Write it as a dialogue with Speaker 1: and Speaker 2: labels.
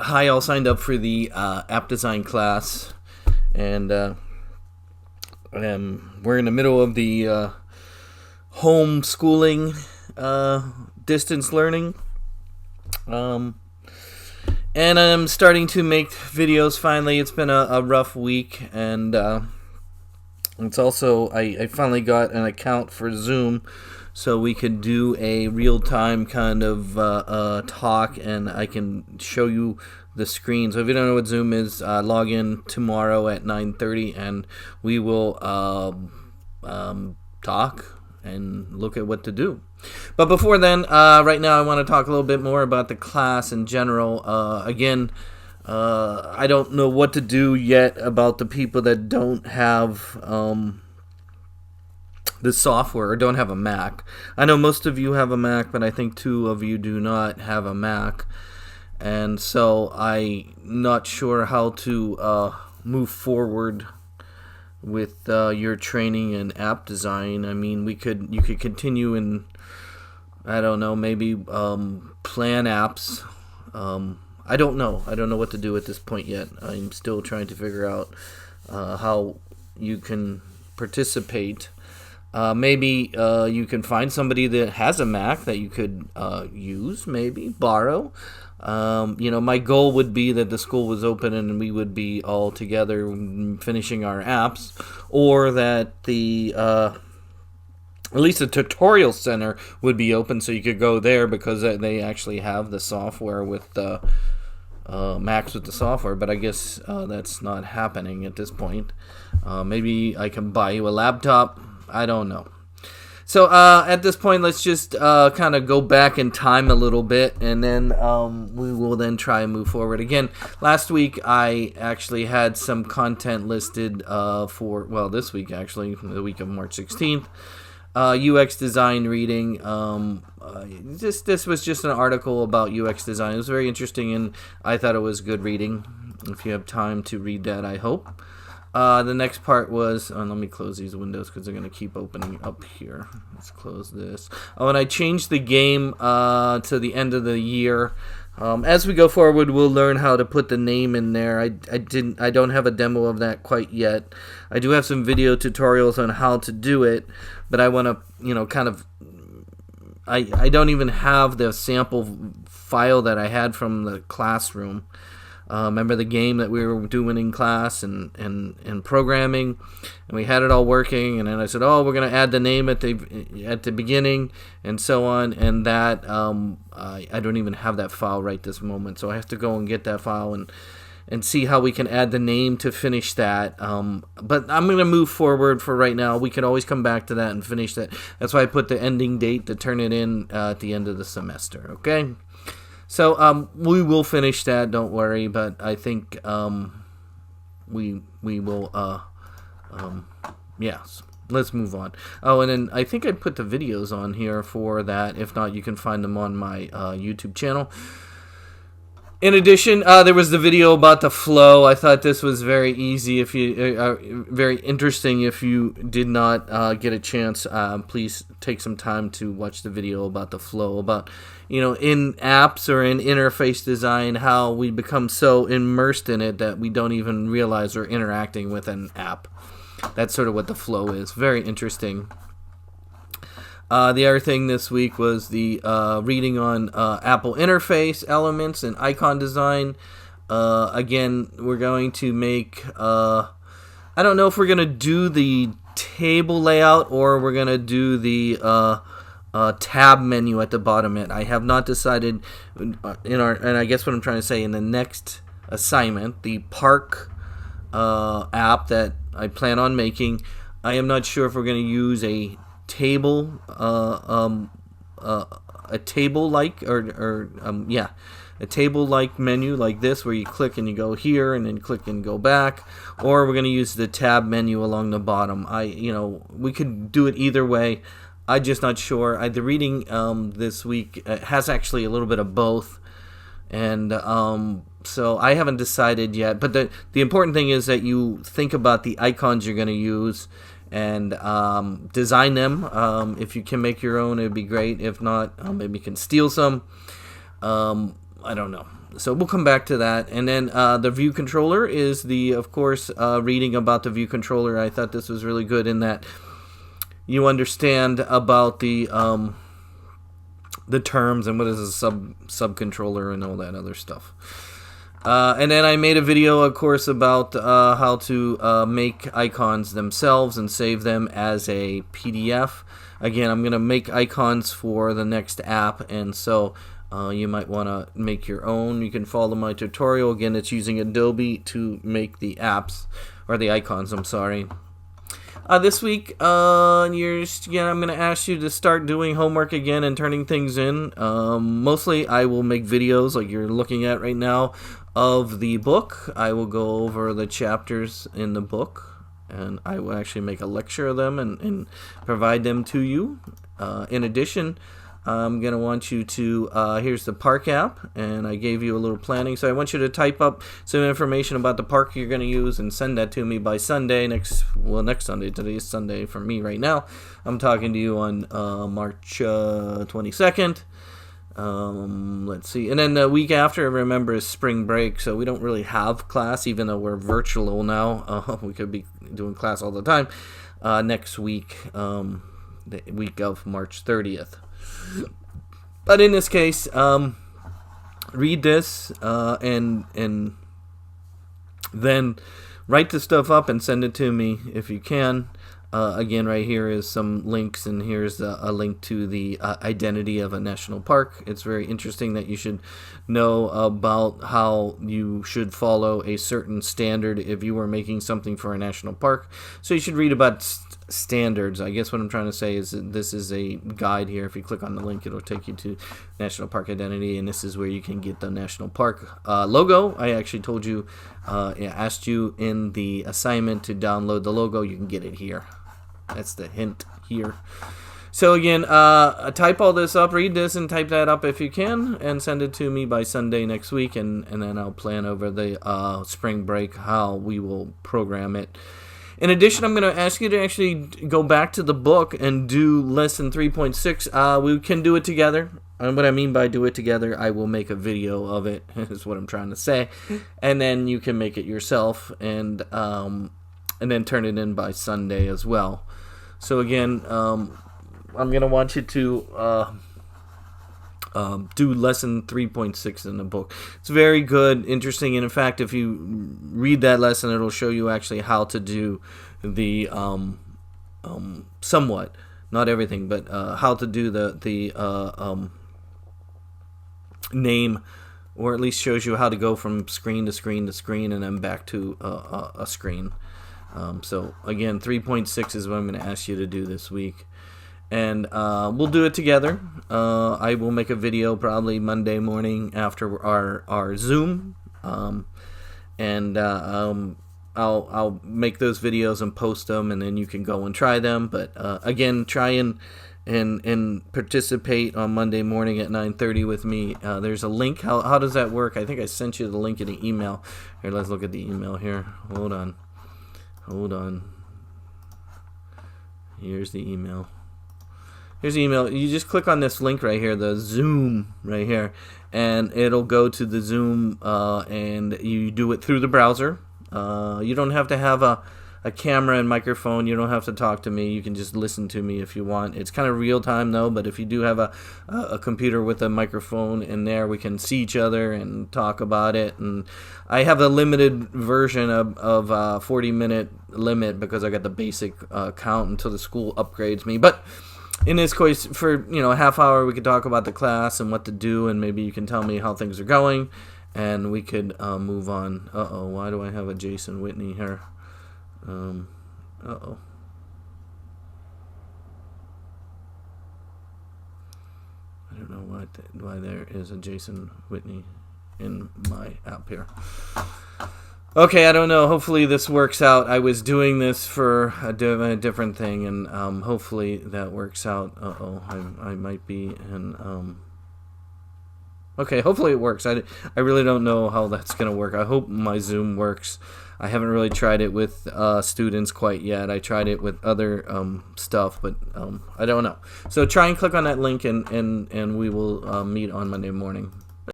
Speaker 1: Hi, all signed up for the app design class, and we're in the middle of the homeschooling, distance learning, and I'm starting to make videos finally. It's been a rough week, and it's also, I finally got an account for Zoom, so we could do a real-time kind of talk, and I can show you the screen. So if you don't know what Zoom is, log in tomorrow at 9:30, and we will talk and look at what to do. But before then, right now I want to talk a little bit more about the class in general. Again, I don't know what to do yet about the people that don't have the software or don't have a Mac. I know most of you have a Mac, but I think 2 of you do not have a Mac. And so I'm not sure how to move forward with your training in app design. I mean, you could continue in, I don't know, maybe plan apps. I don't know what to do at this point yet. I'm still trying to figure out how you can participate. Maybe you can find somebody that has a Mac that you could use, maybe borrow. My goal would be that the school was open and we would be all together finishing our apps, or that at least the tutorial center would be open so you could go there, because they actually have the software with the Macs with the software. But I guess that's not happening at this point. Maybe I can buy you a laptop. I don't know. So at this point, let's just kind of go back in time a little bit, and then we will then try and move forward. Again, last week I actually had some content listed this week, actually, the week of March 16th. UX design reading. This was just an article about UX design. It was very interesting, and I thought it was good reading. If you have time to read that, I hope. The next part was, let me close these windows because they're going to keep opening up here. Let's close this. And I changed the game to the end of the year. As we go forward, we'll learn how to put the name in there. I don't have a demo of that quite yet. I do have some video tutorials on how to do it, but I want to, I don't even have the sample file that I had from the classroom. Remember the game that we were doing in class and programming, and we had it all working, and then I said, we're going to add the name at the beginning and so on, and that I don't even have that file right this moment, so I have to go and get that file and see how we can add the name to finish that. But I'm going to move forward for right now. We can always come back to that and finish that. That's why I put the ending date to turn it in at the end of the semester, okay? So we will finish that, don't worry, but I think we will, yes, let's move on. Oh, and then I think I put the videos on here for that. If not, you can find them on my YouTube channel. In addition, there was the video about the flow. I thought this was very easy, very interesting. If you did not get a chance, please take some time to watch the video about the flow, about, in apps or in interface design, how we become so immersed in it that we don't even realize we're interacting with an app. That's sort of what the flow is. Very interesting. The other thing this week was the reading on Apple interface elements and icon design. Again, we're going to make, I don't know if we're going to do the table layout or we're going to do the tab menu at the bottom. I have not decided and I guess what I'm trying to say, in the next assignment, the park app that I plan on making, I am not sure if we're going to use a table, a table-like a table-like menu like this, where you click and you go here and then click and go back, or we're going to use the tab menu along the bottom. We could do it either way. I'm just not sure. The reading this week has actually a little bit of both, and so I haven't decided yet. But the important thing is that you think about the icons you're going to use and design them. If you can make your own, it would be great. If not, maybe you can steal some. I don't know. So we'll come back to that. And then the view controller is of course, reading about the view controller. I thought this was really good in that you understand about the terms and what is a subcontroller and all that other stuff. And then I made a video, of course, about how to make icons themselves and save them as a PDF. Again, I'm going to make icons for the next app, and so you might want to make your own. You can follow my tutorial. Again, it's using Adobe to make the apps, or the icons, I'm sorry. This week, I'm going to ask you to start doing homework again and turning things in. Mostly, I will make videos like you're looking at right now of the book. I will go over the chapters in the book, and I will actually make a lecture of them and provide them to you. In addition, I'm going to want you to, here's the park app, and I gave you a little planning. So I want you to type up some information about the park you're going to use and send that to me by Sunday, next Sunday. Today is Sunday for me right now. I'm talking to you on March 22nd. Let's see. And then the week after, remember, is spring break, so we don't really have class, even though we're virtual now. We could be doing class all the time. Next week, the week of March 30th. But in this case, read this and then write the stuff up and send it to me if you can. Again, right here is some links, and here's a link to the identity of a national park. It's very interesting that you should know about how you should follow a certain standard if you were making something for a national park. So you should read about standards. I guess what I'm trying to say is that this is a guide here. If you click on the link, it'll take you to National Park Identity, and this is where you can get the national park logo. I actually told you, asked you in the assignment to download the logo. You can get it here. That's the hint here. So again, type all this up, read this, and type that up if you can, and send it to me by Sunday next week, and then I'll plan over the spring break how we will program it. In addition, I'm going to ask you to actually go back to the book and do lesson 3.6. We can do it together. And what I mean by do it together, I will make a video of it, is what I'm trying to say. And then you can make it yourself, and then turn it in by Sunday as well. So again, I'm going to want you to do lesson 3.6 in the book. It's very good, interesting, and in fact, if you read that lesson, it'll show you actually how to do the somewhat, not everything, but how to do the name, or at least shows you how to go from screen to screen to screen and then back to a screen. So again, 3.6 is what I'm going to ask you to do this week. And we'll do it together. I will make a video probably Monday morning after our Zoom. I'll make those videos and post them, and then you can go and try them. But again, try and participate on Monday morning at 9:30 with me. There's a link. How does that work? I think I sent you the link in the email. Here, let's look at the email here. Hold on. Here's the email. Here's the email. You just click on this link right here, the Zoom right here, and it'll go to the Zoom, and you do it through the browser. You don't have to have a camera and microphone. You don't have to talk to me. You can just listen to me if you want. It's kind of real time though, but if you do have a computer with a microphone in there, we can see each other and talk about it. And I have a limited version of 40-minute limit because I got the basic count until the school upgrades me. But in this case, for a half hour, we could talk about the class and what to do, and maybe you can tell me how things are going, and we could move on. Why do I have a Jason Whitney here? I don't know why there is a Jason Whitney in my app here. Okay, I don't know. Hopefully this works out. I was doing this for a different thing, and hopefully that works out. I might be in... Okay, hopefully it works. I really don't know how that's going to work. I hope my Zoom works. I haven't really tried it with students quite yet. I tried it with other stuff, but I don't know. So try and click on that link, and we will meet on Monday morning.